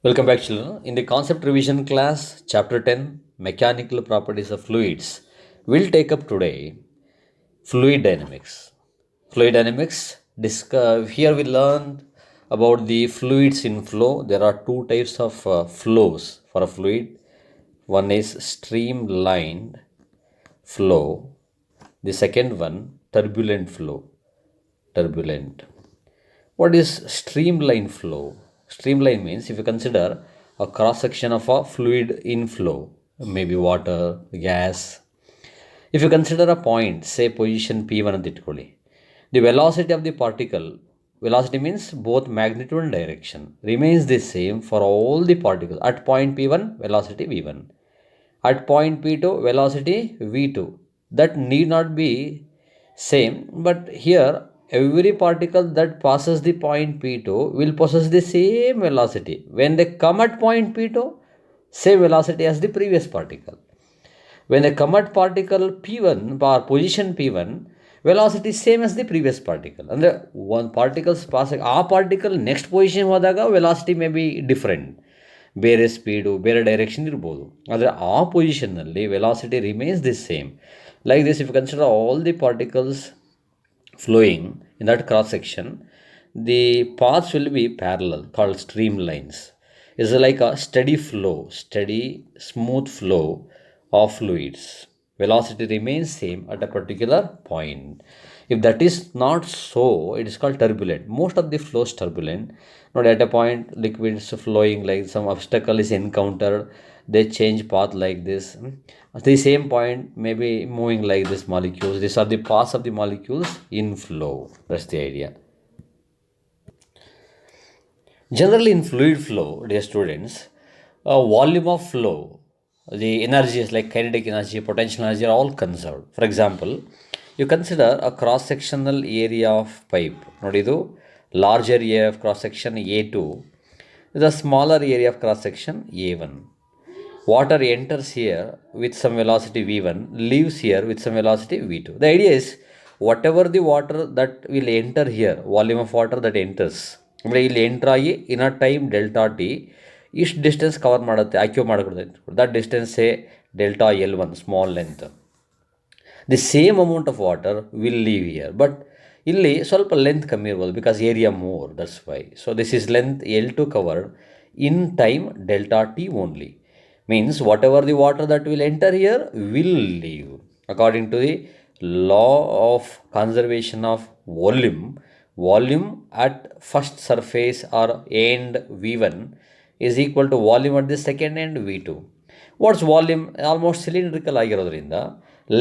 Welcome back, children. In the concept revision class, chapter 10, mechanical properties of fluids, we'll take up today fluid dynamics. Fluid dynamics, here we learned about the fluids in flow. There are two types of flows for a fluid. One is streamlined flow, the second one, turbulent flow. Turbulent. What is streamline flow? Streamline means if you consider a cross section of a fluid in flow, maybe water, gas. If you consider a point, say position P1 ಅಂತ ಇಟ್ಕೊಳ್ಳಿ, the velocity of the particle, velocity means both magnitude and direction, remains the same for all the particles. At point P1, velocity V1. At point P2, velocity V2. That need not be same, but here every particle that passes the point P2 will possess the same velocity. When they come at point P2, same velocity as the previous particle. When they come at particle P1 or position P1, velocity same as the previous particle. ಅಂದರೆ ಒಂದು particles pass ಆ particle next position ಹೋದಾಗ velocity may be different, ಬೇರೆ speed ಬೇರೆ direction ಇರ್ಬೋದು, ಆದರೆ ಆ ಪೊಸಿಷನ್ನಲ್ಲಿ velocity remains the same. Like this, if you consider all the particles flowing in that cross section, the paths will be parallel, called streamlines. It's like a steady flow, steady smooth flow of fluids. Velocity remains same at a particular point. If that is not so, it is called turbulent. Most of the flows turbulent. Not at a point liquids flowing, like some obstacle is encountered, they change path like this. At the same point may be moving like this molecules. These are the paths of the molecules in flow. That's the idea. Generally in fluid flow, dear students, volume of flow, the energies like kinetic energy, potential energy are all conserved. For example, you consider a cross-sectional area of pipe. Nodidu, larger area of cross-section A2, the smaller area of cross-section A1. Water enters here with some velocity V1, leaves here with some velocity V2. The idea is whatever the water that will enter here, volume of water that enters, ಅಂದರೆ ಇಲ್ಲಿ entry ಆಗಿ ಇನ್ ಅ time delta T ಇಷ್ಟು distance cover ಮಾಡುತ್ತೆ, ಆಕ್ಯೂ ಮಾಡಿಕೊಡುತ್ತೆ. That distance A delta L1 small length. The same amount of water will leave here, but ಇಲ್ಲಿ ಸ್ವಲ್ಪ length ಕಮ್ಮಿ ಇರ್ಬೋದು because area more, that's why. So this is length L2 covered in time delta T only. Means whatever the water that will enter here will leave. According to the law of conservation of volume at first surface or end V1 is equal to volume at the second end V2. What's volume? Almost cylindrical ಆಗಿರೋದ್ರಿಂದ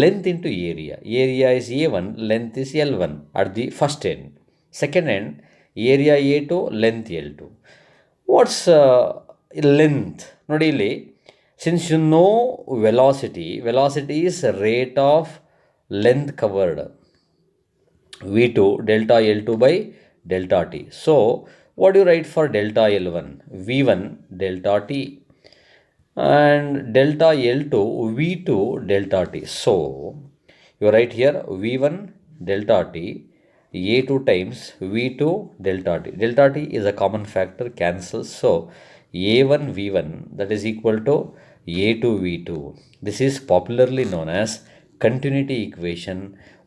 length into area. Area is A1, length is L1 at the first end. Second end, area A2, length L2. What's length? ನೋಡಿ ಇಲ್ಲಿ, since you know velocity is rate of length covered, V2 delta L2 by delta t. So what do you write for delta L1? V1 delta t and delta L2 V2 delta t. So you write here V1 delta t A2 times V2 delta t. Delta t is a common factor, cancels. So A1 V1 that is equal to A2 V2. This is popularly known as continuity equation,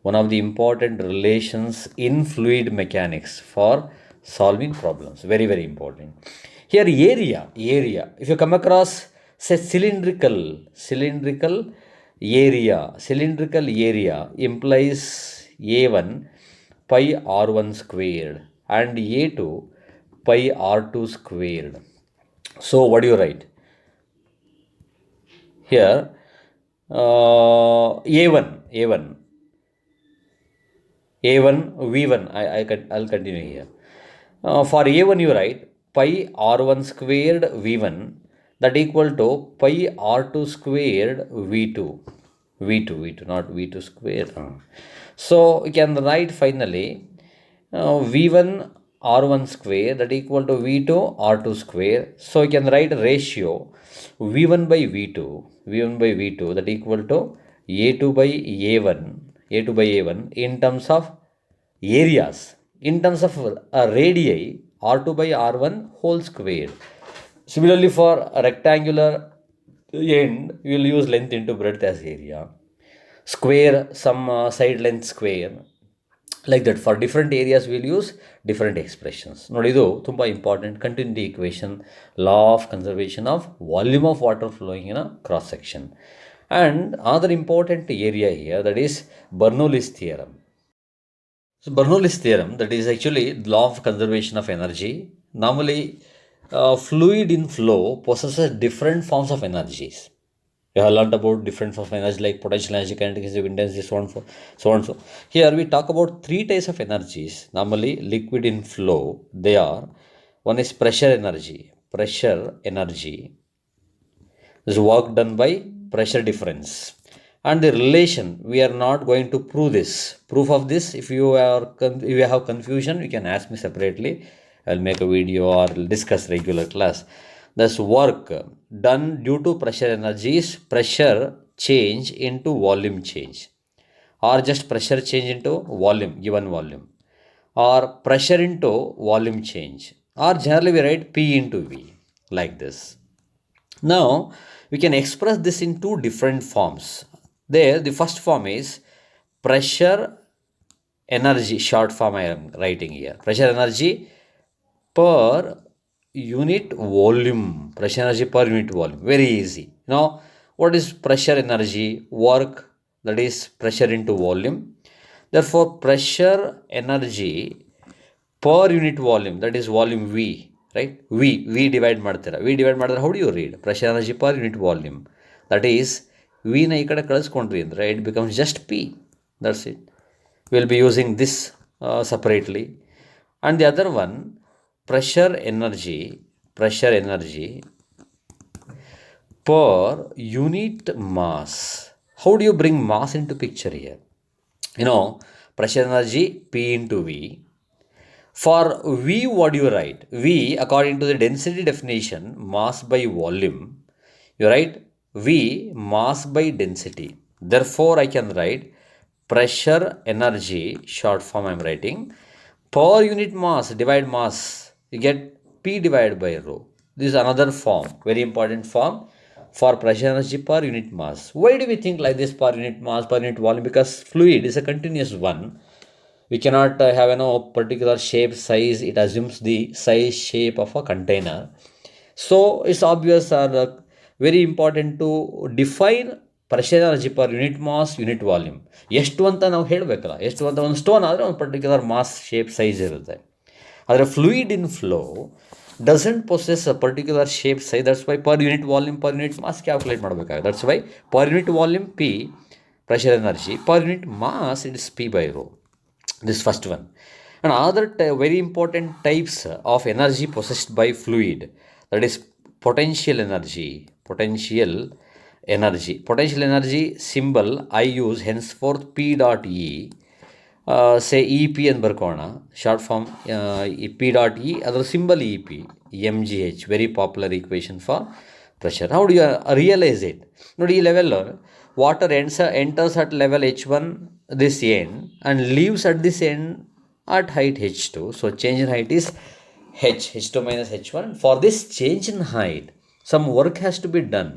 one of the important relations in fluid mechanics for solving problems. Very, very important. Here area, if you come across say cylindrical area implies A1 pi R1 squared and A2 pi R2 squared. So what do you write? Here A1 V1, I'll continue here. For A1 you write pi R1 squared V1 that equal to pi R2 squared V2, not V2 squared. So you can write finally V1 R1 square that equal to V2 R2 square. So you can write ratio V1 by V2 that equal to A2 by A1 in terms of areas, in terms of radii R2 by R1 whole square. Similarly, for a rectangular end, we will use length into breadth as area. Square, some side length square. Like that, for different areas, we'll use different expressions. ನೋಡಿ ಇದು ತುಂಬ important continuity equation, law of conservation of volume of water flowing in a cross section. And another important area here, that is Bernoulli's theorem. So Bernoulli's theorem, that is actually the law of conservation of energy. Normally, fluid in flow possesses different forms of energies. We have learned about different forms of energy like potential energy, kinetic energy, intensity, so on, so on. So here we talk about three types of energies. Normally, liquid in flow, they are, one is pressure energy. Pressure energy is work done by pressure difference. And the relation, we are not going to prove this. Proof of this, if you have confusion, you can ask me separately. I'll make a video or discuss regular class. Thus, work done due to pressure energy is pressure change into volume change, or just pressure change into volume, given volume, or pressure into volume change, or generally we write P into V, like this. Now, we can express this in two different forms. There, the first form is pressure energy, short form I am writing here. Pressure energy per unit volume. Pressure energy per unit volume. Very easy. Now, what is pressure energy? Work, that is pressure into volume. Therefore, pressure energy per unit volume, that is volume V, right? V divide ಮಾಡ್ತೀರಾ. V divide ಮಾಡಿದ್ರೆ how do you read? Pressure energy per unit volume. That is, V ನ ಈ ಕಡೆ ಕಳಿಸ್ಕೊಂಡ್ರಿ ಅಂದರೆ it becomes just P. That's it. We'll be using this separately. And the other one, pressure energy per unit mass. How do you bring mass into picture here? Pressure energy P into V. For V, what do you write? V, according to the density definition, mass by volume, you write V mass by density. Therefore, I can write pressure energy, short form I am writing, per unit mass, divide mass, you get P divided by rho. This is another form, very important form for pressure energy per unit mass. Why do we think like this, per unit mass, per unit volume? Because fluid is a continuous one. We cannot have particular shape, size. It assumes the size, shape of a container. So it's obvious or very important to define pressure energy per unit mass, unit volume. ಎಷ್ಟು ಅಂತ ನಾವು ಹೇಳಬೇಕಲ್ಲ, ಎಷ್ಟು ಅಂತ ಒಂದು stone ಆದರೆ ಒಂದು particular mass, shape, size ಇರುತ್ತೆ. ಆದರೆ fluid in flow doesn't possess a particular shape, size. That's why per unit volume, per unit mass calculate ಮಾಡಬೇಕಾಗುತ್ತೆ. That's why per unit volume P, pressure energy, per unit mass it is P by rho. This first one. And other very important types of energy possessed by fluid, that is potential energy. Potential energy symbol I use henceforth P dot E. Say EP and ಬರ್ಕೋಣ, short form P dot E, ಅದರ symbol EP, mgh, very popular equation for pressure. How do you realize it? ನೋಡಿ, ಈ level water enters at level H1, this end, and leaves at this end at height H2. So change in height is H2 minus H1. For this change in height, some work has to be done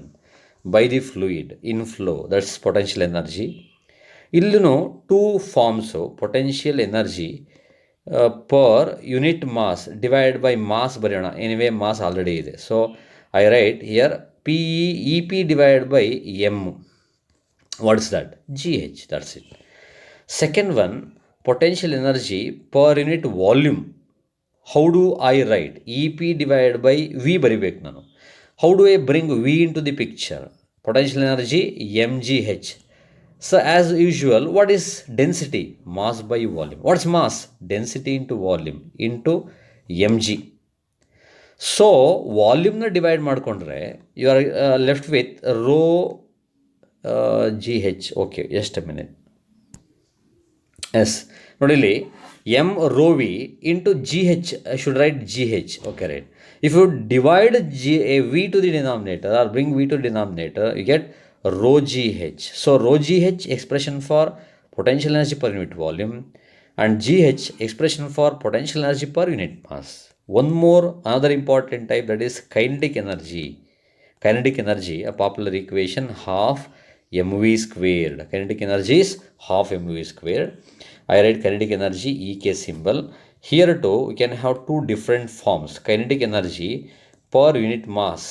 by the fluid in flow. That's potential energy. ಇಲ್ಲೂ two forms, potential energy per unit mass divide by mass ಬರೆಯೋಣ. Anyway mass already ಇದೆ. So I write here P divided by M. What is that? GH. That's it. Second one, potential energy per unit volume. How do I write? EP divided by V ಬರಿಬೇಕು ನಾನು. How do I bring V into the picture? Potential energy mgh. So as usual, what is density? Mass by volume. What's mass? Density into volume into mg. So ವಾಲ್ಯೂಮ್ನ divide ಮಾಡಿಕೊಂಡ್ರೆ you are left with rho GH. Okay, just a minute. Yes, ನೋಡಿ ಇಲ್ಲಿ M rho V into GH, I should write GH. Okay, right. If you divide V to the denominator or bring V to the denominator, you get rho GH. So rho GH expression for potential energy per unit volume, and GH expression for potential energy per unit mass. One more, another important type, that is kinetic energy. Kinetic energy, a popular equation, half mv squared. Kinetic energy is half mv squared. I write kinetic energy ek symbol. Here too we can have two different forms. Kinetic energy per unit mass.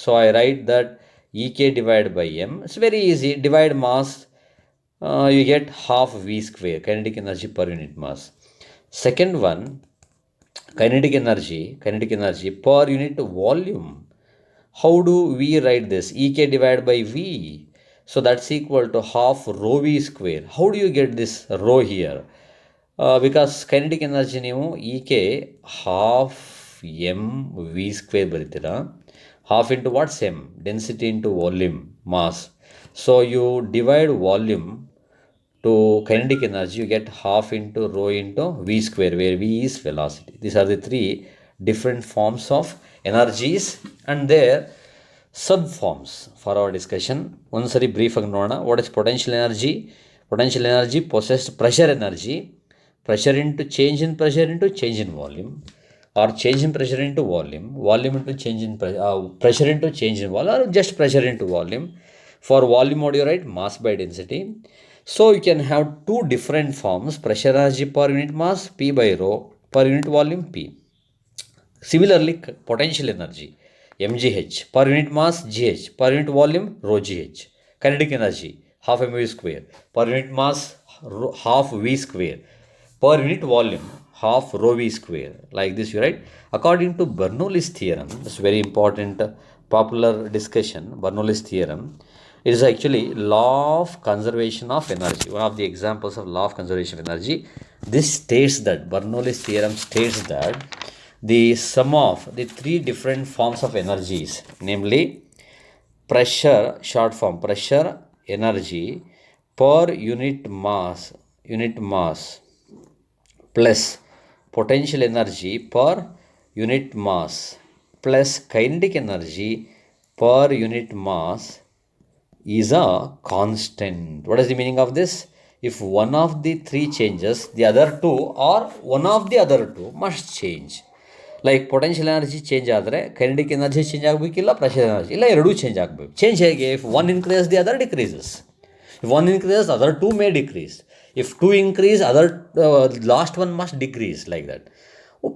So I write that ek divided by m. It's very easy. Divide mass, you get half v square, kinetic energy per unit mass. Second one, kinetic energy per unit volume. How do we write this? Ek divided by v. So that's equal to half rho v square. How do you get this rho here? Because kinetic energy ನೀವು ek half m v square ಬರೀತೀರಾ. Half into what's m? Density into volume, mass. So you divide volume to kinetic energy, you get half into rho into v square, where v is velocity. These are the three different forms of energies and their subforms for our discussion. Once brief ಆಗಿ ನೋಡೋಣ. What is potential energy? Potential energy possessed pressure energy. Pressure into change in pressure into change in volume, or change in pressure into volume, volume into change in pressure into change in volume, or just pressure into volume. For volume, what you write? Mass by density. So you can have two different forms: pressure energy per unit mass, P by rho, per unit volume, P. Similarly, potential energy, mgh, per unit mass, gh, per unit volume, rho gh. Kinetic energy, half mv square, per unit mass, half v square, per unit volume, half rho v square. Like this you write. According to Bernoulli's theorem, this is very important, popular discussion, Bernoulli's theorem. It is actually law of conservation of energy. One of the examples of law of conservation of energy. This states that, Bernoulli's theorem states that the sum of the three different forms of energies, namely pressure, short form, pressure energy per unit mass plus potential energy per unit mass plus kinetic energy per unit mass is a constant. What is the meaning of this? If one of the three changes, the other two, or one of the other two must change. Like potential energy change ಆದರೆ kinetic energy change ಆಗಬೇಕಿಲ್ಲ, pressure energy ಇಲ್ಲ, ಎರಡೂ change ಆಗಬೇಕು. Change ಹೇಗೆ? If one increases, the other decreases. If one increases, other two may decrease. If two increase, other last one must decrease, like that.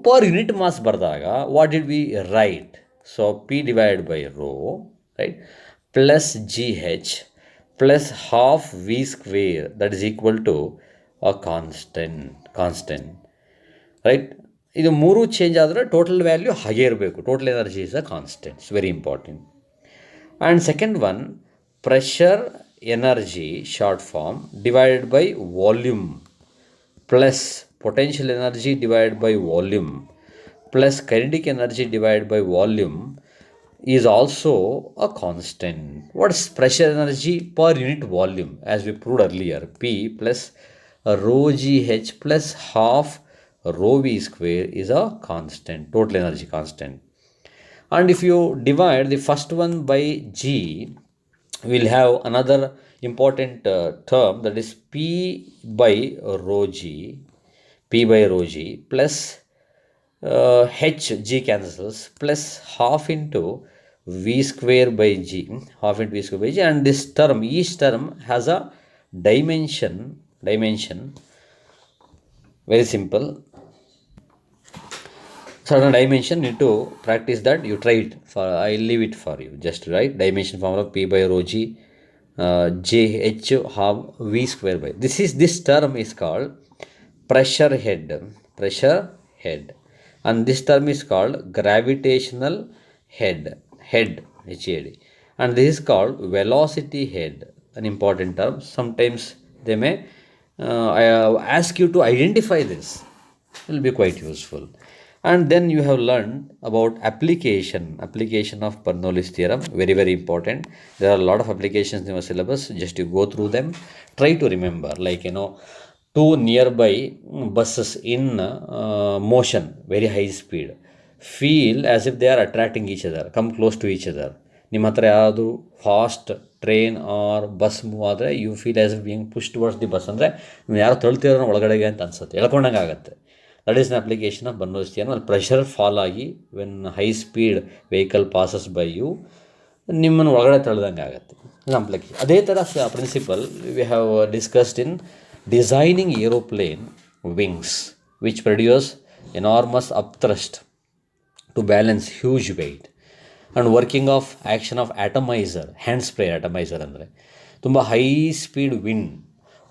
Per unit mass ಬರೆದಾಗ what did we write? So P divided by rho, right, plus gh plus half v square, that is equal to a constant, right? ಇದು ಮೂರು change ಆದರೆ total value ಹಾಗೆ ಇರಬೇಕು. Total energy is a constant. It's very important. And second one, pressure energy short form divided by volume plus potential energy divided by volume plus kinetic energy divided by volume is also a constant. What is pressure energy per unit volume? As we proved earlier, P plus rho gh plus half rho v square is a constant, total energy constant. And if you divide the first one by g, we'll have another important term, that is P by rho g plus h, g cancels, plus half into v square by g, and this term, each term has a dimension. Very simple. Certain dimension, need to practice that. You try it. I'll leave it for you. Just write dimension formula, P by rho g, jh half v square by. This term is called pressure head, and this term is called gravitational head, HED, and this is called velocity head, an important term. Sometimes they may ask you to identify this. It will be quite useful. And then you have learned about application of Bernoulli's theorem. Very, very important. There are a lot of applications in your syllabus. Just you go through them. Try to remember, like, two nearby buses in motion, very high speed, feel as if they are attracting each other, come close to each other. ನಿಮ್ಮ ಹತ್ರ ಯಾವುದು fast train or bus move ಆದರೆ you feel as if being push towards the bus, ಅಂದರೆ ನೀವು ಯಾರು ತಳ್ತಿರೋ ಒಳಗಡೆಗೆ ಅಂತ ಅನ್ಸುತ್ತೆ, ಎಳ್ಕೊಂಡಂಗೆ ಆಗುತ್ತೆ. That is an application of Bernoulli's theorem. ಅಲ್ಲಿ ಪ್ರೆಷರ್ ಫಾಲ್ ಆಗಿ when high speed vehicle passes by you ನಿಮ್ಮನ್ನು ಒಳಗಡೆ ತಳ್ದಂಗೆ ಆಗುತ್ತೆ. ಅಪ್ಲಿಕೇಶನ್ ಅದೇ ಥರ principle we have discussed in designing aeroplane wings which produce enormous upthrust to balance huge weight and working of action of atomiser, hand spray atomiser ಅಂದರೆ ತುಂಬ high speed wind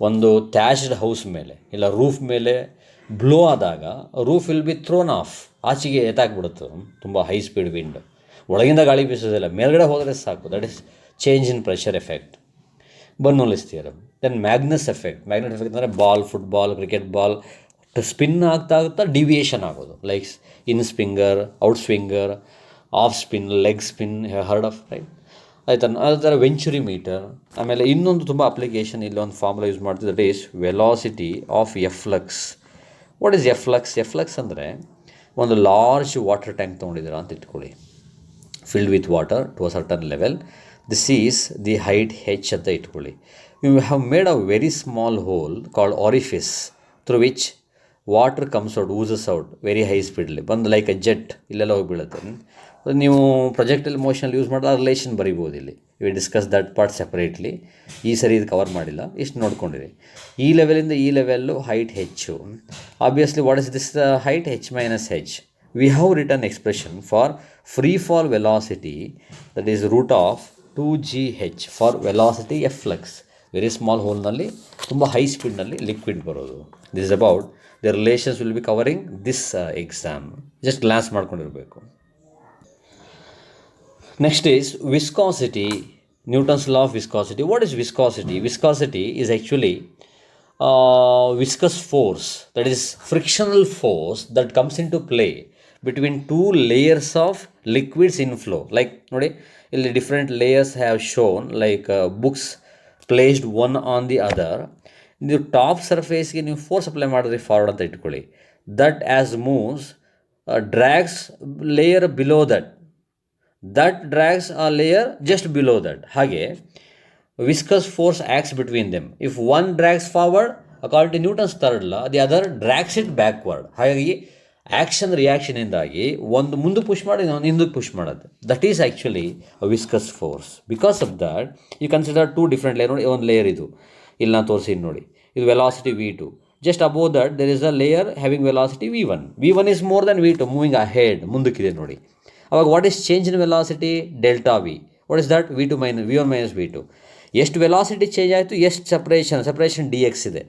ಒಂದು ಥ್ಯಾಚ್ಡ್ house ಮೇಲೆ ಇಲ್ಲ ರೂಫ್ ಮೇಲೆ blow ಆದಾಗ roof will be throne of, ಆಚೆಗೆ ಎತ್ತಾಕ್ಬಿಡುತ್ತೆ. ತುಂಬ high speed wind, ಒಳಗಿಂದ ಗಾಳಿ ಬೀಸೋದಿಲ್ಲ, ಮೇಲ್ಗಡೆ ಹೋದರೆ ಸಾಕು. That is change in pressure effect, Bernoulli's theorem. Then Magnus effect. Magnet effect ಅಂದರೆ ball, football, cricket ball spin ಆಗ್ತಾ ಡಿವಿಯೇಷನ್ ಆಗೋದು, like inswinger, outswinger, off spin, leg spin, heard of right ಆಯ್ತಾ. ಅದೇ ಥರ venturi metre. ಆಮೇಲೆ ಇನ್ನೊಂದು ತುಂಬ application ಇಲ್ಲಿ ಒಂದು ಫಾರ್ಮುಲಾ ಯೂಸ್ ಮಾಡ್ತೀವಿ, that is velocity of efflux. What is efflux? Efflux ಅಂದರೆ ಒಂದು ಲಾರ್ಜ್ ವಾಟರ್ ಟ್ಯಾಂಕ್ ತೊಗೊಂಡಿದ್ದೀರಾ ಅಂತ ಇಟ್ಕೊಳ್ಳಿ, filled with water to a certain level. This is the height H ಅಂತ ಇಟ್ಕೊಳ್ಳಿ. You have made a very small hole called orifice through which water comes out, oozes out very high ಸ್ಪೀಡಲ್ಲಿ ಬಂದು like A jet ಇಲ್ಲೆಲ್ಲ ಹೋಗಿ ಬೀಳುತ್ತೆ. ನೀವು ಪ್ರೊಜೆಕ್ಟಲ್ಲಿ ಮೋಷನಲ್ಲಿ use ಮಾಡಿದ್ರೆ relation ಬರೀಬೋದು. ಇಲ್ಲಿ we discuss that part separately. ಈ ಸರಿ ಇದು ಕವರ್ ಮಾಡಿಲ್ಲ, ಇಷ್ಟು ನೋಡ್ಕೊಂಡಿರಿ. ಈ ಲೆವೆಲಿಂದ ಈ ಲೆವೆಲ್ಲು ಹೈಟ್ ಹೆಚ್ಚು. Obviously what is this height? H minus H. We have return expression for free fall velocity, that is root of 2gh for velocity efflux. Very small ಹೋಲ್ನಲ್ಲಿ ತುಂಬ ಹೈ ಸ್ಪೀಡ್ನಲ್ಲಿ ಲಿಕ್ವಿಡ್ ಬರೋದು. This is about the relations will be covering this exam. Just glance ಮಾಡ್ಕೊಂಡಿರಬೇಕು. Next is viscosity, Newton's law of viscosity. What is viscosity? Viscosity is actually viscous force, that is frictional force that comes into play between two layers of liquids in flow. Like ನೋಡಿ ಇಲ್ಲಿ different layers have shown, like books placed one on the other. ನೀವು top ಸರ್ಫೇಸ್ಗೆ ನೀವು force apply ಮಾಡಿದ್ರೆ forward ಅಂತ ಇಟ್ಕೊಳ್ಳಿ, that as moves drags layer below that drags a layer just below that. ಹಾಗೆ viscous force acts between them. If one drags forward, according to Newton's third law, the other drags it backward. ಹಾಗಾಗಿ action ರಿಯಾಕ್ಷನಿಂದಾಗಿ ಒಂದು ಮುಂದಕ್ಕೆ push ಮಾಡಿ ಇನ್ನೊಂದು ಹಿಂದಕ್ಕೆ push ಮಾಡೋದು. That is actually a viscous force. Because of that you consider two different layer. ನೋಡಿ, ಒಂದು ಲೇಯರ್ ಇದು ಇಲ್ಲಿ ನಾನು ತೋರಿಸಿ ನೋಡಿ, ಇದು velocity v2. Just above that there is a layer having velocity v1. v1 is more then v2, moving ahead, ಮುಂದಕ್ಕಿದೆ ನೋಡಿ. ಅವಾಗ what is change in velocity? Delta V. What is that? v2 minus v1 minus v2. ಎಷ್ಟು velocity change ಆಯಿತು, ಎಷ್ಟು separation dx ಇದೆ.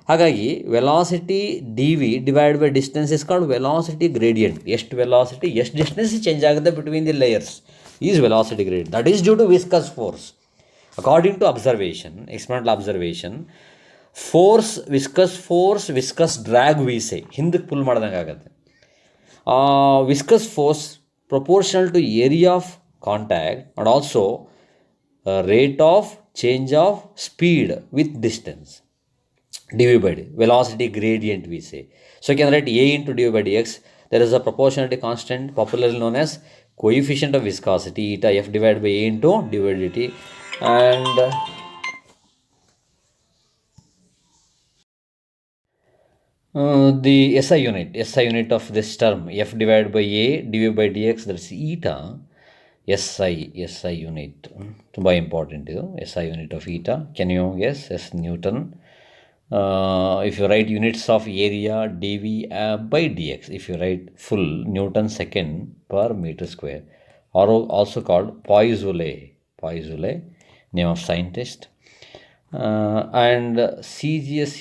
ಹಾಗಾಗಿ velocity D V divide by distance is called velocity gradient. ಎಷ್ಟು velocity ಎಷ್ಟು ಡಿಸ್ಟೆನ್ಸ್ ಚೇಂಜ್ ಆಗುತ್ತೆ between the layers is velocity gradient. That is due to viscous force. According to observation, experimental observation, viscous drag ವೀಸೆ ಹಿಂದಕ್ಕೆ pull ಮಾಡ್ದಂಗೆ ಆಗುತ್ತೆ. Viscous force proportional to area of contact and also rate of change of speed with distance, dv by d, velocity gradient we say. So you can write a into dv by dx. There is a proportionality constant popularly known as coefficient of viscosity, eta f divided by a into dv by dt. And the SI unit of this term, f divided by a dv by dx, that's eta. SI unit ತುಂಬ important ಇದು. SI unit of eta, can you guess? S Newton. If you write units of area dv by dx, if you write full, Newton second per meter square, or also called Poiseuille, name of scientist. And CGS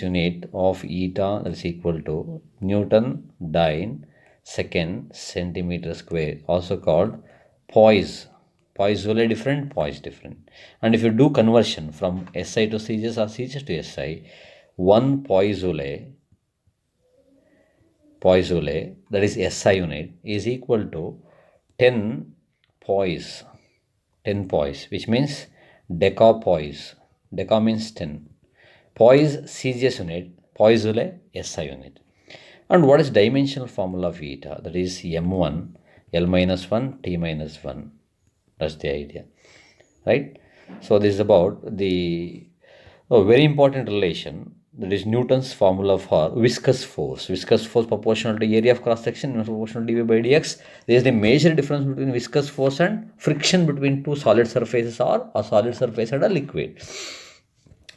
unit of eta is equal to Newton dyne second centimeter square, also called Poiseuille different, Poise different. And if you do conversion from SI to CGS or CGS to SI, one Poiseuille, that is SI unit, is equal to 10 Poise, which means decapoise. Deca means 10. Poise CGS unit, Poiseuille SI unit. And what is dimensional formula of eta? That is m1, l minus 1, t minus 1. That's the idea, right? So this is about the very important relation that is Newton's formula for viscous force. Viscous force proportional to area of cross section proportional to dv by dx. There is the major difference between viscous force and friction between two solid surfaces or a solid surface and a liquid.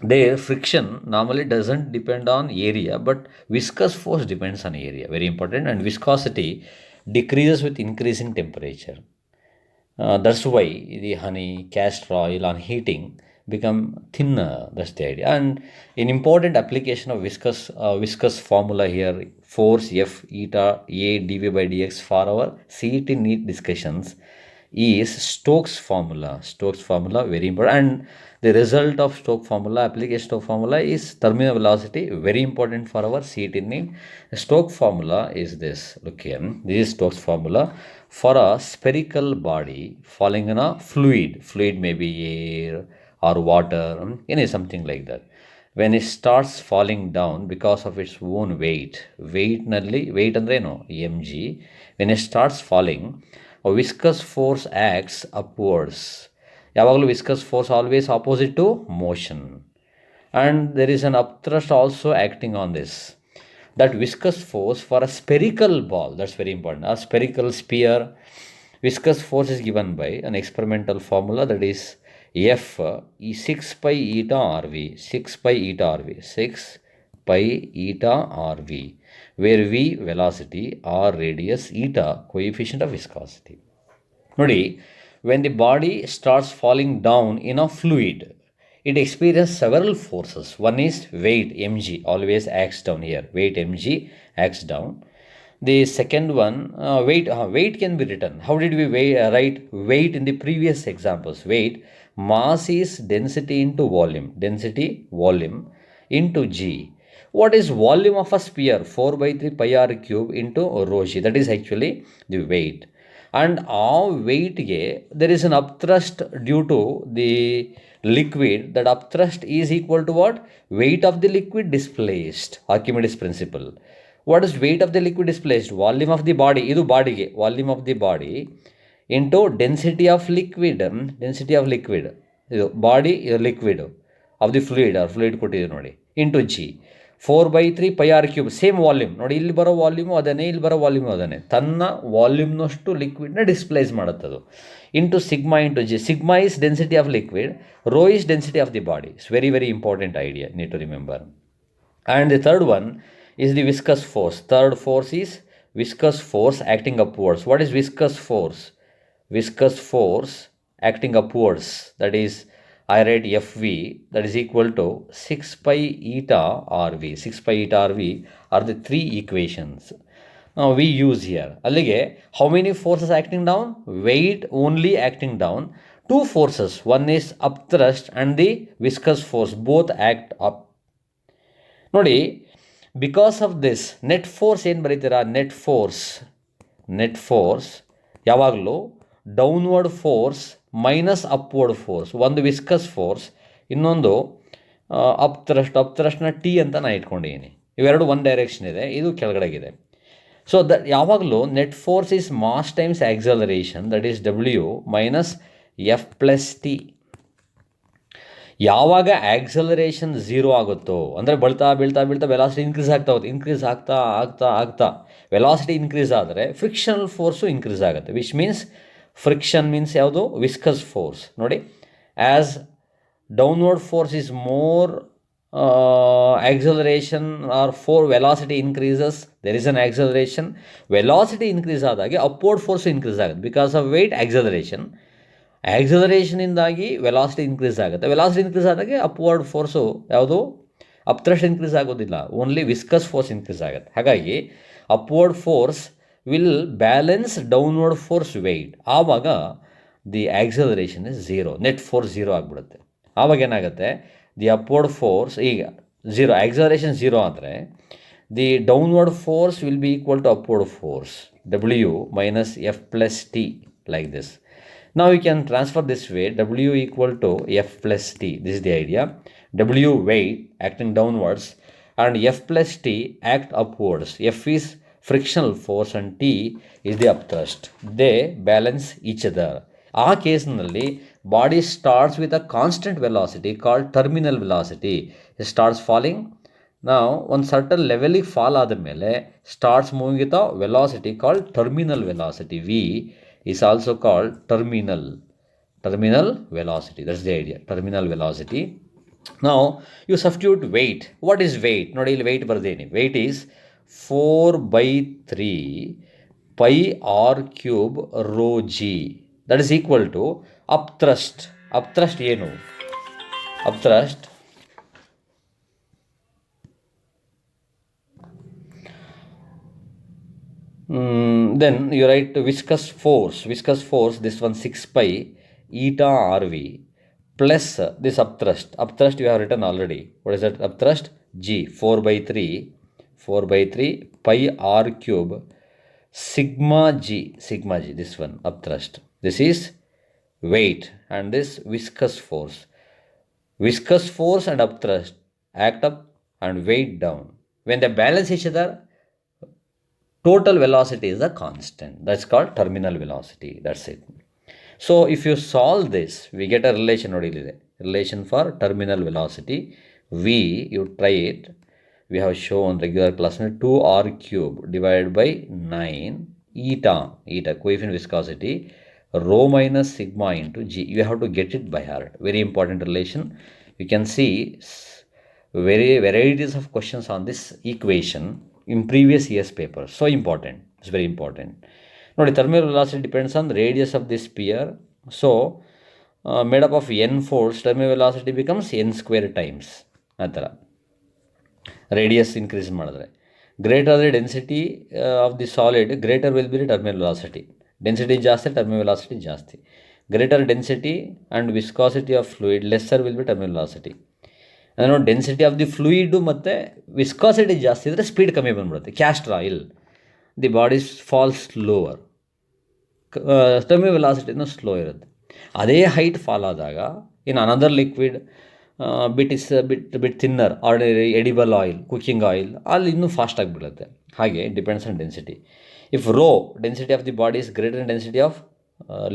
There, friction normally doesn't depend on area, but viscous force depends on area. Very important. And viscosity decreases with increase in temperature. That's why the honey, castor oil on heating become thinner. That's the idea. And an important application of viscous formula here, force F eta A dv by dx for our CET NEET discussions is Stokes formula. Stokes formula, very important. And the result of Stokes formula, application of formula is terminal velocity, very important for our CET NEET. Stokes formula is this. Look here. This is Stokes formula for a spherical body falling in a fluid. Fluid may be air or water, something like that. When it starts falling down because of its own weight ಅಂದ್ರೆ ಏನು mg, when it starts falling, a viscous force acts upwards. ಯಾವಾಗಲೂ viscous force always opposite to motion, and there is an upthrust also acting on this. That viscous force for a spherical ball, that's very important, a spherical sphere, viscous force is given by an experimental formula, that is F 6 pi eta RV, 6 pi eta RV, 6 pi eta RV, where V velocity, R radius, eta coefficient of viscosity. Nodi, when the body starts falling down in a fluid, it experiences several forces. One is weight mg, always acts down here. Weight mg acts down. The second one, weight can be written. How did we write weight in the previous examples? Weight, mass is density into volume. Density, volume into g. What is volume of a sphere? 4 by 3 pi r cube into rho g. That is actually the weight. And our weight, there is an upthrust due to the liquid. That upthrust is equal to what? Weight of the liquid displaced. Archimedes principle. What is weight of the liquid displaced? Volume of the body. Idu body ge volume of the body into density of liquid. Density of liquid. Idu body liquid of the fluid or fluid koಟ್ಟಿದೆ ನೋಡಿ into g. 4 by 3 pi r cube, same volume ನೋಡಿ. ಇಲ್ಲಿ ಬರೋ volume ಅದನ್ನೇ, ಇಲ್ಲಿ ಬರೋ volume ಅದನ್ನೇ. ತನ್ನ ವಾಲ್ಯೂಮ್ನಷ್ಟು ಲಿಕ್ವಿಡ್ನ ಡಿಸ್ಪ್ಲೇಸ್ ಮಾಡುತ್ತದು. Into sigma into g. Sigma is density of liquid, rho is density of the body. It's very very important idea, need to remember. And the third one is the viscous force. Third force is viscous force acting upwards. What is viscous force? Viscous force acting upwards, that is, I write Fv, that is equal to 6 pi eta Rv. 6 pi eta Rv are the three equations now we use here. Allige, how many forces acting down? Weight only acting down. Two forces, one is upthrust and the viscous force, both act up. Nodi, because of this net force ಏನು ಬರೀತೀರಾ? Net force ಯಾವಾಗಲೂ downward force minus upward force. ಒಂದು viscus force, ಇನ್ನೊಂದು ಅಪ್ತ್ರಸ್ಟ್ನ T ಅಂತ ನಾನು ಇಟ್ಕೊಂಡಿದ್ದೀನಿ. ಇವೆರಡು ಒಂದು direction ಇದೆ, ಇದು ಕೆಳಗಡೆಗಿದೆ. ಸೊ ಯಾವಾಗಲೂ net force is mass times acceleration, that is W minus F plus T. ಯಾವಾಗ ಆಕ್ಸಲರೇಷನ್ ಝೀರೋ ಆಗುತ್ತೋ, ಅಂದರೆ ಬೀಳ್ತಾ ವೆಲಾಸಿಟಿ ಇನ್ಕ್ರೀಸ್ ಆಗ್ತಾ ಹೋಗುತ್ತೆ. ಇನ್ಕ್ರೀಸ್ ಆಗ್ತಾ ವೆಲಾಸಿಟಿ ಇನ್ಕ್ರೀಸ್ ಆದರೆ ಫ್ರಿಕ್ಷನಲ್ ಫೋರ್ಸು ಇನ್ಕ್ರೀಸ್ ಆಗುತ್ತೆ. ವಿಚ್ ಮೀನ್ಸ್ ಫ್ರಿಕ್ಷನ್ ಮೀನ್ಸ್ ಯಾವುದು? Viscous force. ನೋಡಿ, as downward force is more acceleration or velocity increases, there is an acceleration. Velocity increase ಆದಾಗೆ ಅಪ್ವರ್ಡ್ ಫೋರ್ಸು ಇನ್ಕ್ರೀಸ್ ಆಗುತ್ತೆ. Because of weight ಆಕ್ಸಲರೇಷನಿಂದಾಗಿ velocity increase ಆಗುತ್ತೆ. Velocity increase ಆದಾಗೆ upward force ಯಾವುದು? Upthrust increase ಆಗೋದಿಲ್ಲ, only viscous force increase ಆಗುತ್ತೆ. ಹಾಗಾಗಿ upward force will balance downward force weight. ಆವಾಗ the acceleration is zero, net force zero ಆಗಿಬಿಡುತ್ತೆ. ಆವಾಗ ಏನಾಗುತ್ತೆ? ದಿ ಅಪ್ವರ್ಡ್ ಫೋರ್ಸ್ ಈಗ ಝೀರೋ, ಆಕ್ಸಲರೇಷನ್ ಝೀರೋ ಆದರೆ the downward force will be equal to upward force, W minus F plus T, like this. Now you can transfer this weight, W equal to F plus T. This is the idea. W weight acting downwards and F plus T act upwards. F is frictional force and T is the upthrust. They balance each other. ಆ ಕೇಸ್ನಲ್ಲಿ body starts with a constant velocity called terminal velocity. It starts falling ನಾವು ಒಂದು certain ಲೆವೆಲಿಗೆ fall ಆದಮೇಲೆ starts moving with a velocity called terminal velocity. V is also called terminal velocity. That's the idea, terminal velocity. Now you substitute weight. What is weight? ನೋಡಿ ಇಲ್ಲಿ weight ಬರ್ದೇನಿ. Weight is 4/3 pi r cube rho g. That is equal to upthrust. Upthrust ಏನು? Upthrust then you write viscous force. This one 6 pi eta rv plus this upthrust. Upthrust you have written already. What is that upthrust? G 4/3 pi r cube sigma g. This one upthrust. This is weight and this viscous force. Viscous force and upthrust act up and weight down. When they balance each other, total velocity is a constant. That's called terminal velocity. That's it. So if you solve this, we get a relation. Relation for terminal velocity. V, you try it. We have shown regular class 2r cube divided by 9 eta coefficient viscosity rho minus sigma into g. You have to get it by heart. Very important relation. You can see varieties of questions on this equation in previous year's paper. So important. It's very important. Now the terminal velocity depends on the radius of this sphere. So made up of n folds, terminal velocity becomes n square times. Radius increase madadre. Greater the density of the solid, greater will be the terminal velocity. Density ಜಾಸ್ತಿ, terminal velocity ಜಾಸ್ತಿ. Greater density and viscosity of fluid, lesser will be terminal velocity. ಅಂದರೆ density of the fluid ಮತ್ತು viscosity ಜಾಸ್ತಿ ಇದ್ದರೆ speed ಕಮ್ಮಿ ಬಂದ್ಬಿಡುತ್ತೆ. Castor oil, the body falls slower, terminal ವೆಲಾಸಿಟಿನೂ slow ಇರುತ್ತೆ. ಅದೇ ಹೈಟ್ ಫಾಲ್ ಆದಾಗ in another liquid bit thinner ordinary edible oil, cooking oil, ಅಲ್ಲಿ ಇನ್ನೂ ಫಾಸ್ಟ್ ಆಗಿಬಿಡುತ್ತೆ. ಹಾಗೆ depends on density. If rho density of the body is greater than density of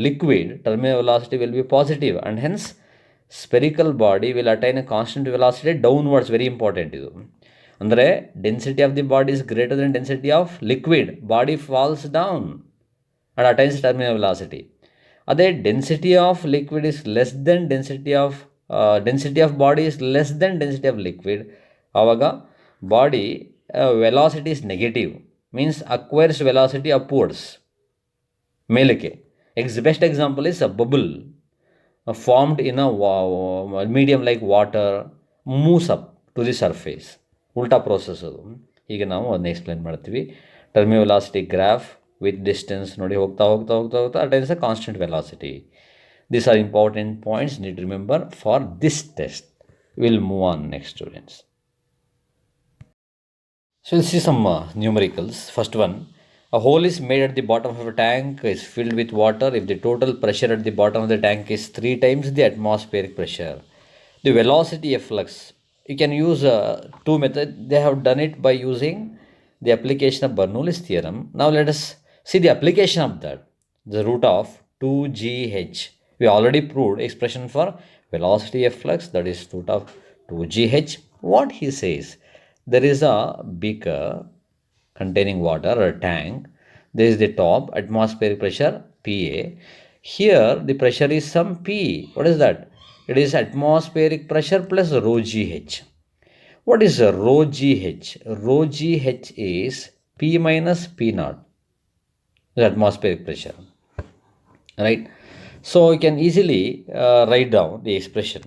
liquid, terminal velocity will be positive and hence spherical body will attain a constant velocity downwards. Very important ಇದು. ಅಂದರೆ density of the body is greater than density of liquid, body falls down and attains terminal velocity. ಅದೇ density of liquid is less than density of body is less than density of liquid, ಆವಾಗ body velocity is negative, means acquires velocity upwards, ಮೇಲಕ್ಕೆ. Best example is a bubble formed in a medium like water moves up to the surface. ಉಲ್ಟಾ process ಅದು. ಈಗ ನಾವು ಅದನ್ನ explain ಮಾಡ್ತೀವಿ. Terminal velocity graph with distance ನೋಡಿ ಹೋಗ್ತಾ attains a constant velocity. These are important points need to remember for this test. We'll move on next, students. So we'll see some numericals. First one. A hole is made at the bottom of a tank, is filled with water if the total pressure at the bottom of the tank is 3 times the atmospheric pressure. The velocity of flux. You can use two methods. They have done it by using the application of Bernoulli's theorem. Now let us see the application of that. The root of 2gh. We already proved expression for velocity of flux, that is root of 2gh. What he says, there is a beaker containing water or a tank. There is the top, atmospheric pressure PA. Here the pressure is some P. What is that? It is atmospheric pressure plus rho GH. What is rho GH? Rho GH is P minus P naught, the atmospheric pressure. Right? So you can easily write down the expression.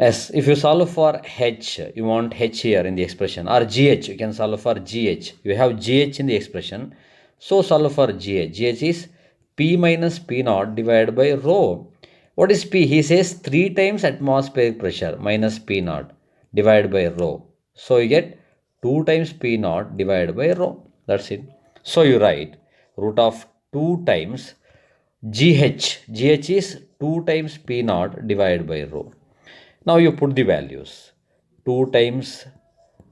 Yes, if you solve for H, you want H here in the expression, or GH, you can solve for GH. You have GH in the expression, so solve for GH. GH is P minus P naught divided by rho. What is P? He says 3 times atmospheric pressure minus P naught divided by rho. So you get 2 times P naught divided by rho. That's it. So you write root of 2 times GH. GH is 2 times P naught divided by rho. Now you put the values. 2 times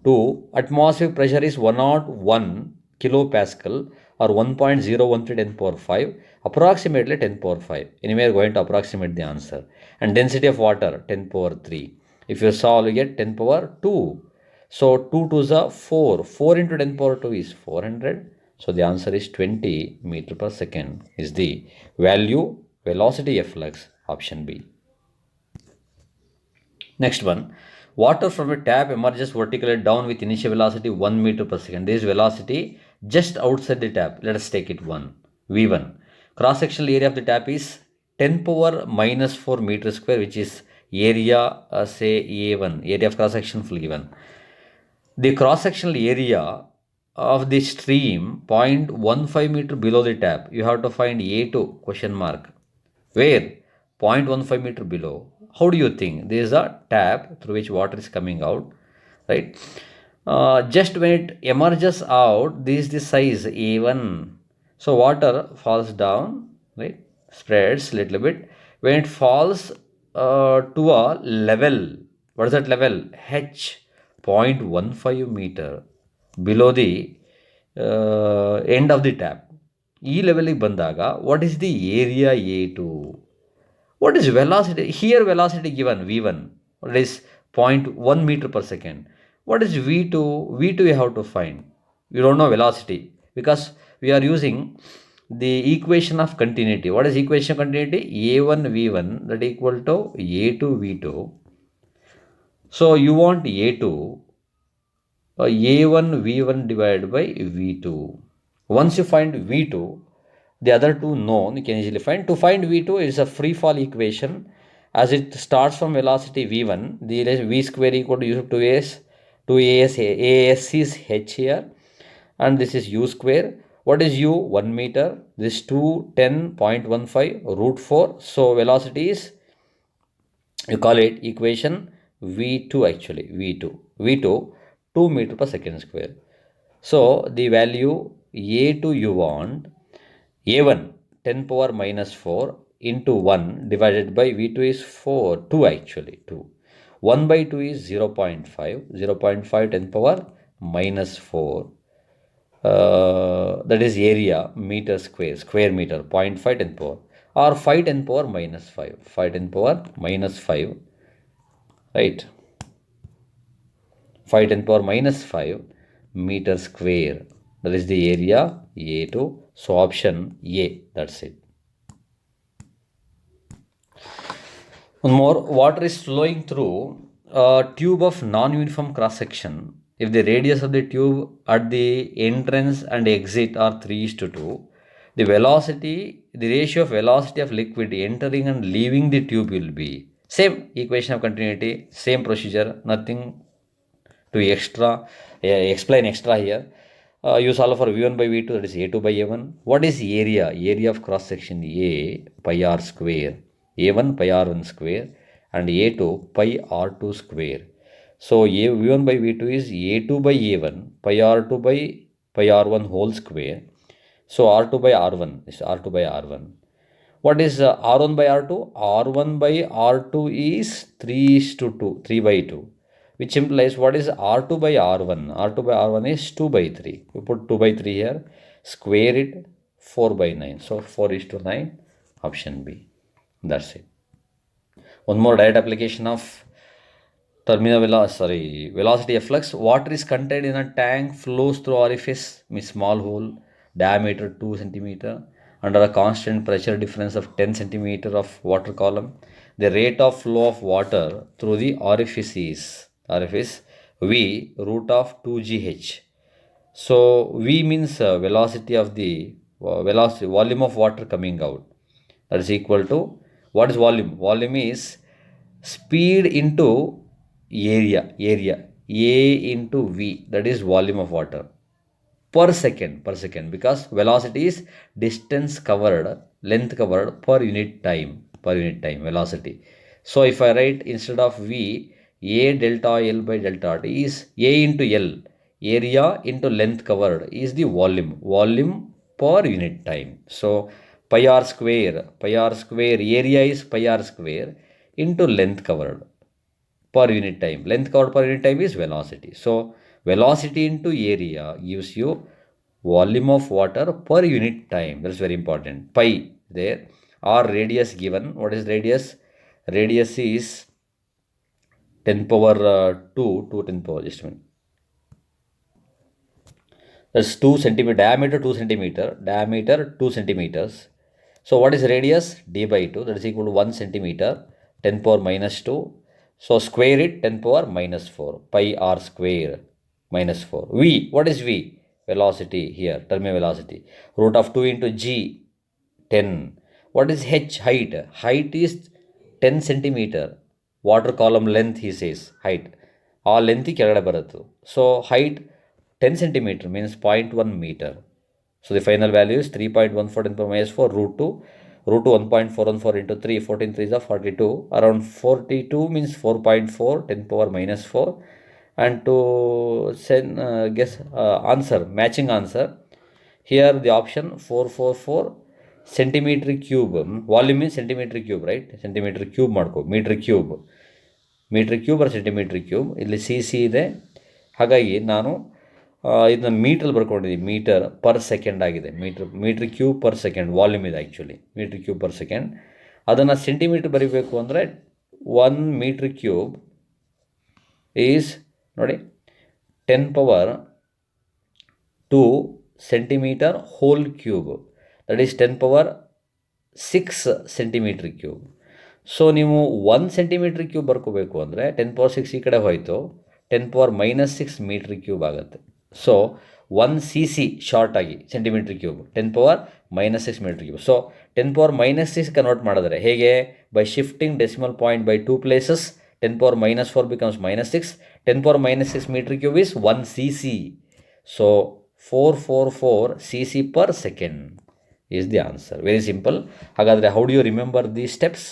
2, atmospheric pressure is 101 kilopascal or 1.013 10 power 5, approximately 10 power 5. Anyway, you are going to approximate the answer. And density of water 10 power 3. If you solve, you get 10 power 2. So 2 2s are 4. 4 into 10 power 2 is 400. So the answer is 20 meter per second is the value velocity of flux, option B. Next one, water from a tap emerges vertically down with initial velocity 1 meter per second. This velocity just outside the tap. Let us take it 1, V1. Cross-sectional area of the tap is 10 power minus 4 meter square, which is area, say A1, area of cross-section given. The cross-sectional area of the stream 0.15 meter below the tap. You have to find A2 question mark. Where? 0.15 meter below. How do you think? There is a tap through which water is coming out, right? Just when it emerges out, this is the size A1. So water falls down, right? Spreads little bit. When it falls to a level, what is that level? H, 0.15 meter below the end of the tap. ಈ ಲೆವೆಲಿಗೆ ಬಂದಾಗ what is the area A2? What is velocity? Here velocity given V1. What is 0.1 meter per second? What is V2? V2 you have to find. You don't know velocity because we are using the equation of continuity. What is equation of continuity? A1 V1 that equal to A2 V2. So you want A2, A1 V1 divided by V2. Once you find V2, the other two known you can easily find. To find V2 is a free fall equation. As it starts from velocity V1, the V square equal to U 2as, 2as, as is H here, and this is U square. What is U? 1 meter. This 2, 10.15 root 4. So velocity is, you call it equation V2 actually, V2, 2 meter per second square. So the value A2 you want, A1 10 power minus 4 into 1 divided by V2 is 4, 2 actually, 2. 1 by 2 is 0.5, 0.5 10 power minus 4. That is area meter square meter, 0.5 10 power, or 5 10 power minus 5, 5 10 power minus 5, right? 5 10 power minus 5 meter square. That is the area A2. So option A, that's it. One more, water is flowing through a tube of non-uniform cross-section. If the radius of the tube at the entrance and exit are 3:2, the ratio of velocity of liquid entering and leaving the tube will be. Same equation of continuity, same procedure, nothing to explain extra here. You solve for V1 by V2, that is A2 by A1. What is area? Area of cross section A, pi r square. A1 pi r1 square and A2 pi r2 square. So V1 by V2 is A2 by A1 pi r2 by pi r1 whole square. So R2 by R1 is R2 by R1. What is R1 by R2? R1 by R2 is 3:2, 3 by 2. Which implies what is R2 by R1? R2 by R1 is 2 by 3. We put 2 by 3 here, square it, 4 by 9. So 4:9, option B. That's it. One more direct application of velocity of flux. Water is contained in a tank, flows through orifice, means small hole, diameter 2 centimeter, under a constant pressure difference of 10 centimeter of water column. The rate of flow of water through the orifice is V root of 2gh. So V means velocity of the volume of water coming out. That is equal to, what is volume? Volume is speed into area, A into V, that is volume of water per second, because velocity is distance covered, length covered per unit time, velocity. So if I write instead of V, A delta L by delta T is A into L, area into length covered, is the volume per unit time. So pi r square, area is pi r square into length covered per unit time. Length covered per unit time is velocity. So velocity into area gives you volume of water per unit time. That's very important. Pi there, or radius given. What is radius? Radius is 10 power 2 to 10 power, just a minute. That's 2 centimeter, diameter 2 centimeters. So what is radius? D by 2, that is equal to 1 centimeter, 10 power minus 2. So square it, 10 power minus 4, pi r square minus 4. V, what is V? Velocity here, terminal velocity. Root of 2 into G, 10. What is H? Height. Height is 10 centimeter. Water column length, he says, height. ಆ length ಕೆಳಗಡೆ ಬರುತ್ತೆ. So height 10 centimeter means 0.1 meter. So the final value is 3.14 10 power minus 4 root 2. Root 2 1.414 into 3, 14 3 is 42. Around 42 means 4.4 10 power minus 4. And to send guess answer, matching answer, here the option 444 centimeter cube. Volume is centimeter cube, right? Centimeter cube ಮಾಡ್ಕೋ, metre cube, metre cube or centimetre cube. ಇಲ್ಲಿ C C ಇದೆ, ಹಾಗಾಗಿ ನಾನು ಇದನ್ನ ಮೀಟ್ರಲ್ಲಿ ಬರ್ಕೊಂಡಿದ್ದೀನಿ. Metre per second ಆಗಿದೆ. Metre cube per second volume ಇದೆ actually, metre cube per second. ಅದನ್ನು ಸೆಂಟಿಮೀಟ್ರ್ ಬರೀಬೇಕು ಅಂದರೆ 1 ಮೀಟ್ರ್ ಕ್ಯೂಬ್ ಈಸ್ ನೋಡಿ 10 power 2 centimetre whole cube, that is 10 power 6 centimetre cube. So ನೀವು 1 ಸೆಂಟಿಮೀಟ್ರ್ ಕ್ಯೂಬ್ ಬರ್ಕೋಬೇಕು ಅಂದರೆ 10 ಪವರ್ 6 ಈ ಕಡೆ ಹೋಯಿತು, 10 ಪವರ್ ಮೈನಸ್ 6 ಮೀಟ್ರ್ ಕ್ಯೂಬ್ ಆಗುತ್ತೆ. ಸೊ 1 ಸಿ ಸಿ ಶಾರ್ಟ್ ಆಗಿ centimetre cube, 10 power minus 6 metre cube. So 10 power minus 6 convert ಮಾಡಿದ್ರೆ ಹೇಗೆ? By shifting decimal point by 2 places, 10 power minus 4 becomes minus 6. 10 power minus 6 meter cube is 1 cc. So 444 cc per second is the answer. Very simple. ಹಾಗಾದರೆ how do you remember these steps?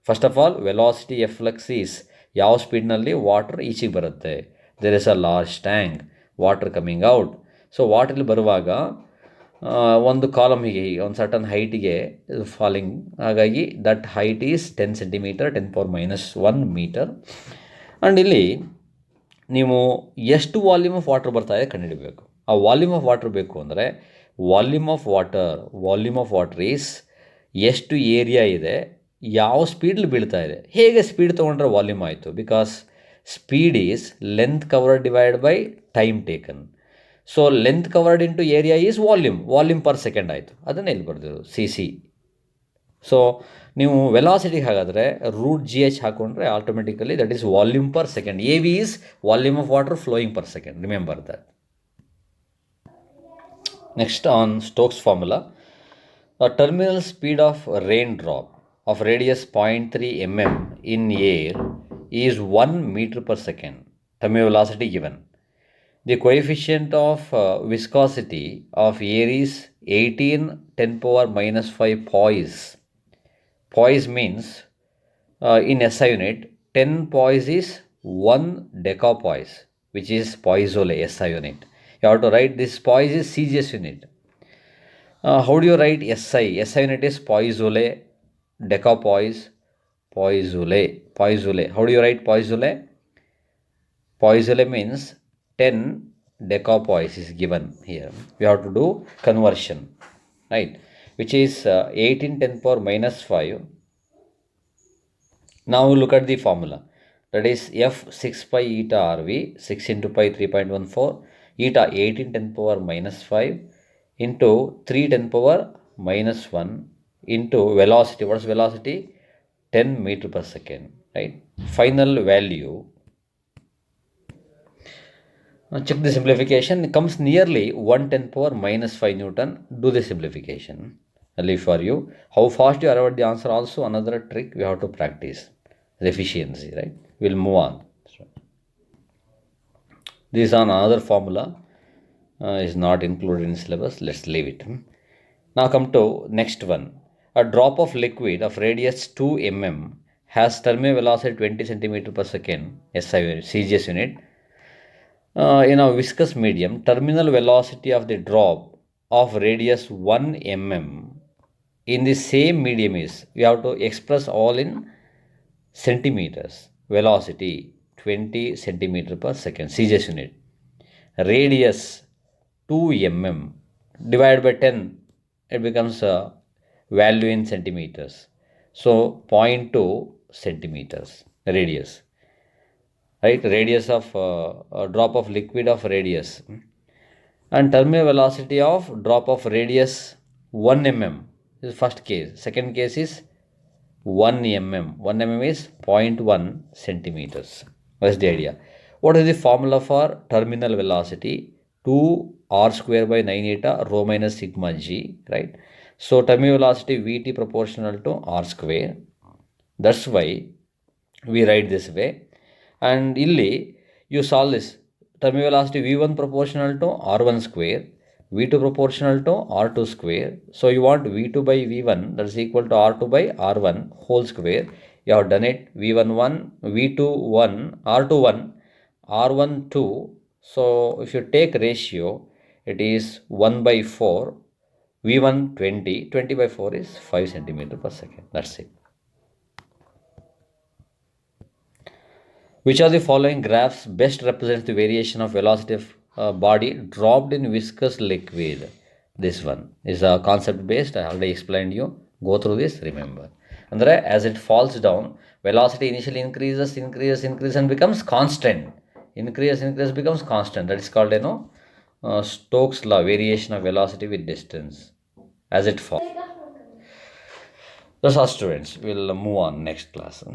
First of all, velocity F flux is ಯಾವ ಸ್ಪೀಡ್ನಲ್ಲಿ water ಈಚೆಗೆ ಬರುತ್ತೆ. There is a large tank, water coming out. So water ಬರುವಾಗ ಒಂದು column ಹೀಗೆ ಒಂದು certain ಹೈಟಿಗೆ falling, ಹಾಗಾಗಿ that height is 10 centimetre, 10 power minus 1 metre. And ಇಲ್ಲಿ ನೀವು ಎಷ್ಟು ವಾಲ್ಯೂಮ್ ಆಫ್ ವಾಟರ್ ಬರ್ತಾ ಇದೆ ಕಂಡುಹಿಡಬೇಕು. ಆ ವಾಲ್ಯೂಮ್ ಆಫ್ ವಾಟರ್ ಬೇಕು ಅಂದರೆ ವಾಲ್ಯೂಮ್ ಆಫ್ ವಾಟರ್ ಈಸ್ ಎಷ್ಟು ಏರಿಯಾ ಇದೆ, ಯಾವ ಸ್ಪೀಡಲ್ಲಿ ಬೀಳ್ತಾ ಇದೆ. ಹೇಗೆ ಸ್ಪೀಡ್ ತೊಗೊಂಡ್ರೆ ವಾಲ್ಯೂಮ್ ಆಯಿತು? Because speed is length covered divide by time taken. So length covered into area is volume per second ಆಯಿತು. ಅದನ್ನೇ ಇಲ್ಲಿ ಬರ್ದಿರೋದು ಸಿ ಸಿ. ಸೊ ನೀವು ವೆಲಾಸಿಟಿಗೆ ಹಾಗಾದರೆ ರೂಟ್ ಜಿ ಎಚ್ ಹಾಕೊಂಡ್ರೆ automatically that is volume per second. A V is volume of water flowing per second. Remember that. Next on Stokes formula, terminal speed of rain drop of radius 0.3 mm in air is 1 meter per second. Terminal velocity given. The coefficient of viscosity of air is 18 10 power minus 5 poise. Poise means in SI unit 10 poise is 1 decapoise, which is poisole SI unit. You have to write this poise is CGS unit. How do you write SI? SI unit is poisole, decapoise, poisole. How do you write poisole? Poisole means 10 decapoise is given here. We have to do conversion, right? Which is 18 10 power minus 5. Now look at the formula. That is F 6 pi eta RV, 6 into pi 3.14, eta 18 10 power minus 5 into 3 10 power minus 1 into velocity. What is velocity? 10 meter per second, right? Final value. Check the simplification. It comes nearly 110 power minus 5 Newton. Do the simplification. I'll leave for you. How fast you arrive at the answer also another trick we have to practice. The efficiency, right? We'll move on. This is on another formula. Is not included in syllabus. Let's leave it. Now come to next one. A drop of liquid of radius 2 mm has terminal velocity 20 centimeter per second, SI unit, CGS unit. In a viscous medium, terminal velocity of the drop of radius 1 mm in the same medium is, we have to express all in centimeters. Velocity 20 centimeter per second, CGS unit. Radius 2 mm divided by 10, it becomes a value in centimeters. So 0.2 centimeters radius. right? Radius of drop of liquid of radius, and terminal velocity of drop of radius 1 mm is first case. Second case is 1 mm. 1 mm is zero point 0.1 centimeters. That's the idea. What is the formula for terminal velocity? 2 r square by 9 eta rho minus sigma g, right? So terminal velocity Vt proportional to r square. That's why we write this way. And illi you solve this. Terminal velocity V1 proportional to R1 square, V2 proportional to R2 square. So you want V2 by V1, that is equal to R2 by R1 whole square. You have done it. V1 1, V2 1, R2 1, R1 2. So if you take ratio, it is 1 by 4. V1 20, 20 by 4 is 5 centimeter per second. That's it. Which of the following graphs best represents the variation of velocity of body dropped in viscous liquid? This one is a concept based. I already explained you. Go through this, remember. And as it falls down, velocity initially increases and becomes constant. Increase becomes constant. That is called, Stokes law, variation of velocity with distance as it falls. That's all, students. We'll move on next class.